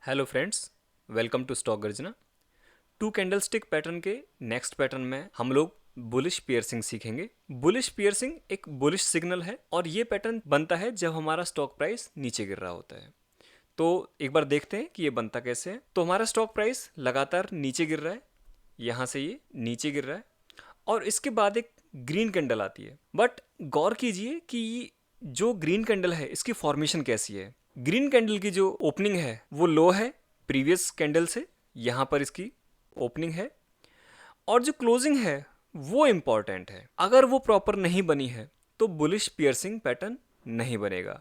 Hello friends, welcome to stock Garjana. Two candlestick pattern के next pattern में हम लोग बुलिश पियर्सिंग सीखेंगे। बुलिश पियर्सिंग एक बुलिश सिग्नल है और ये पैटर्न बनता है जब हमारा स्टॉक प्राइस नीचे गिर रहा होता है। तो एक बार देखते हैं कि ये बनता कैसे है। तो हमारा स्टॉक प्राइस लगातार नीचे गिर रहा है, यहाँ से ये नीचे गिर रहा है और इसके बाद एक ग्रीन कैंडल आती है। बट गौर कीजिए कि जो ग्रीन कैंडल है इसकी फॉर्मेशन कैसी है। ग्रीन कैंडल की जो ओपनिंग है वो लो है प्रीवियस कैंडल से, यहाँ पर इसकी ओपनिंग है और जो क्लोजिंग है वो इम्पॉर्टेंट है। अगर वो प्रॉपर नहीं बनी है तो बुलिश पियर्सिंग पैटर्न नहीं बनेगा।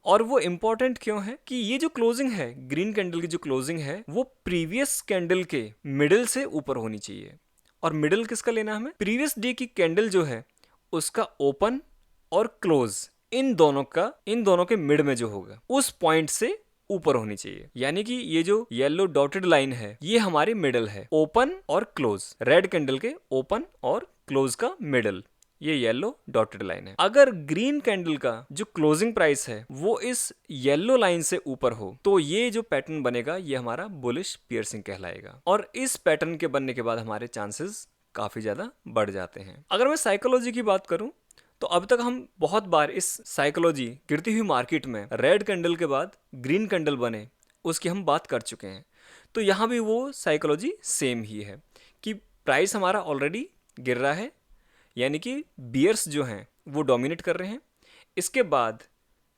और वो इम्पॉर्टेंट क्यों है कि ये जो क्लोजिंग है, ग्रीन कैंडल की जो क्लोजिंग है वो प्रीवियस कैंडल के मिडिल से ऊपर होनी चाहिए। और मिडिल किसका लेना है हमें? प्रीवियस डे की कैंडल जो है उसका ओपन और क्लोज इन दोनों के मिड में जो होगा उस पॉइंट से ऊपर होनी चाहिए। यानी कि ये जो येलो डॉटेड लाइन है ये हमारी मिडल है, ओपन और क्लोज, रेड कैंडल के ओपन और क्लोज का मिडल, ये येलो डॉटेड लाइन है। अगर ग्रीन कैंडल का जो क्लोजिंग प्राइस है वो इस येलो लाइन से ऊपर हो तो ये जो पैटर्न बनेगा ये हमारा बुलिश पियर्सिंग कहलाएगा। और इस पैटर्न के बनने के बाद हमारे चांसेस काफी ज्यादा बढ़ जाते हैं। अगर मैं साइकोलॉजी की बात करूं तो अब तक हम बहुत बार इस साइकोलॉजी गिरती हुई मार्केट में रेड कैंडल के बाद ग्रीन कैंडल बने उसकी हम बात कर चुके हैं। तो यहाँ भी वो साइकोलॉजी सेम ही है कि प्राइस हमारा ऑलरेडी गिर रहा है, यानी कि बियर्स जो हैं वो डोमिनेट कर रहे हैं। इसके बाद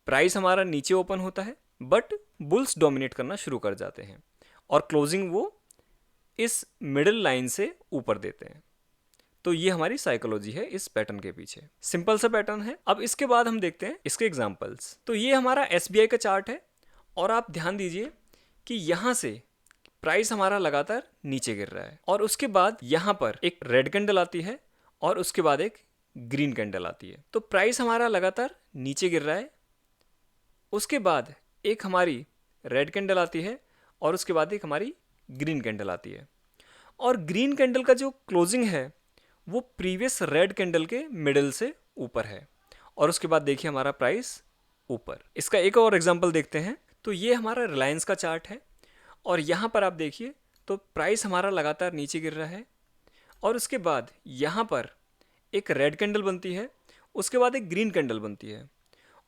प्राइस हमारा नीचे ओपन होता है बट बुल्स डोमिनेट करना शुरू कर जाते हैं और क्लोजिंग वो इस मिडिल लाइन से ऊपर देते हैं। तो ये हमारी साइकोलॉजी है इस पैटर्न के पीछे। सिंपल सा पैटर्न है। अब इसके बाद हम देखते हैं इसके एग्जांपल्स। तो ये हमारा एसबीआई का चार्ट है और आप ध्यान दीजिए कि यहाँ से प्राइस हमारा लगातार नीचे गिर रहा है और उसके बाद यहाँ पर एक रेड कैंडल आती है और उसके बाद एक ग्रीन कैंडल आती है। तो प्राइस हमारा लगातार नीचे गिर रहा है, उसके बाद एक हमारी रेड कैंडल आती है और उसके बाद एक हमारी ग्रीन कैंडल आती है। और ग्रीन कैंडल का जो क्लोजिंग है वो प्रीवियस रेड कैंडल के मिडिल से ऊपर है और उसके बाद देखिए हमारा प्राइस ऊपर। इसका एक और एग्जांपल देखते हैं। तो ये हमारा रिलायंस का चार्ट है और यहाँ पर आप देखिए तो प्राइस हमारा लगातार नीचे गिर रहा है और उसके बाद यहाँ पर एक रेड कैंडल बनती है, उसके बाद एक ग्रीन कैंडल बनती है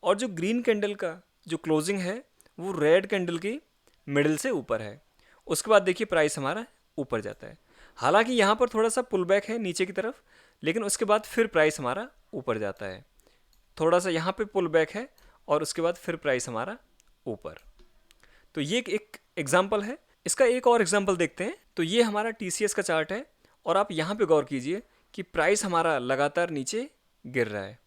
और जो ग्रीन कैंडल का जो क्लोजिंग है वो रेड कैंडल की मिडिल से ऊपर है। उसके बाद देखिए प्राइस हमारा ऊपर जाता है। हालांकि यहाँ पर थोड़ा सा पुल बैक है नीचे की तरफ, लेकिन उसके बाद फिर प्राइस हमारा ऊपर जाता है। थोड़ा सा यहाँ पे पुल बैक है और उसके बाद फिर प्राइस हमारा ऊपर। तो ये एक एग्जाम्पल है। इसका एक और एग्जाम्पल देखते हैं। तो ये हमारा टीसीएस का चार्ट है और आप यहाँ पे गौर कीजिए कि प्राइस हमारा लगातार नीचे गिर रहा है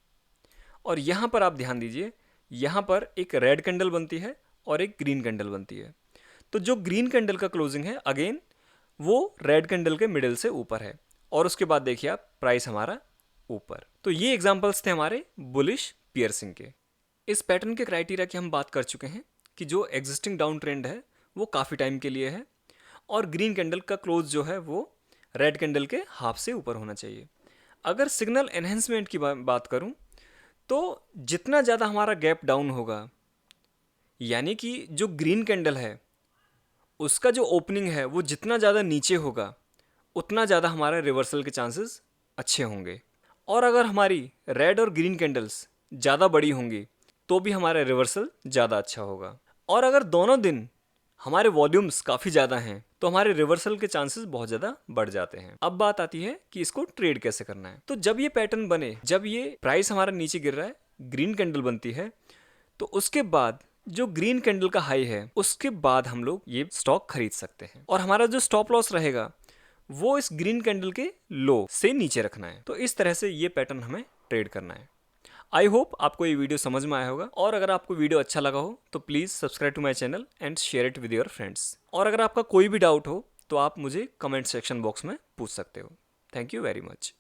और यहाँ पर आप ध्यान दीजिए, यहाँ पर एक रेड कैंडल बनती है और एक ग्रीन कैंडल बनती है। तो जो ग्रीन कैंडल का क्लोजिंग है अगेन वो रेड कैंडल के मिडिल से ऊपर है और उसके बाद देखिए आप प्राइस हमारा ऊपर। तो ये एग्जांपल्स थे हमारे बुलिश पियर्सिंग के। इस पैटर्न के क्राइटेरिया की हम बात कर चुके हैं कि जो एग्जिस्टिंग डाउन ट्रेंड है वो काफ़ी टाइम के लिए है और ग्रीन कैंडल का क्लोज जो है वो रेड कैंडल के हाफ से ऊपर होना चाहिए। अगर सिग्नल एनहेंसमेंट की बात करूं तो जितना ज़्यादा हमारा गैप डाउन होगा, यानी कि जो ग्रीन कैंडल है उसका जो ओपनिंग है वो जितना ज़्यादा नीचे होगा उतना ज़्यादा हमारा रिवर्सल के चांसेस अच्छे होंगे। और अगर हमारी रेड और ग्रीन कैंडल्स ज़्यादा बड़ी होंगी तो भी हमारा रिवर्सल ज़्यादा अच्छा होगा। और अगर दोनों दिन हमारे वॉल्यूम्स काफ़ी ज़्यादा हैं तो हमारे रिवर्सल के चांसेस बहुत ज़्यादा बढ़ जाते हैं। अब बात आती है कि इसको ट्रेड कैसे करना है। तो जब ये पैटर्न बने, जब ये प्राइस हमारा नीचे गिर रहा है, ग्रीन कैंडल बनती है, तो उसके बाद जो ग्रीन कैंडल का हाई है उसके बाद हम लोग ये स्टॉक खरीद सकते हैं और हमारा जो स्टॉप लॉस रहेगा वो इस ग्रीन कैंडल के लो से नीचे रखना है। तो इस तरह से ये पैटर्न हमें ट्रेड करना है। आई होप आपको ये वीडियो समझ में आया होगा और अगर आपको वीडियो अच्छा लगा हो तो please subscribe to my channel and share it with your friends. और अगर आपका कोई भी डाउट हो तो आप मुझे कमेंट सेक्शन बॉक्स में पूछ सकते हो। Thank you very much.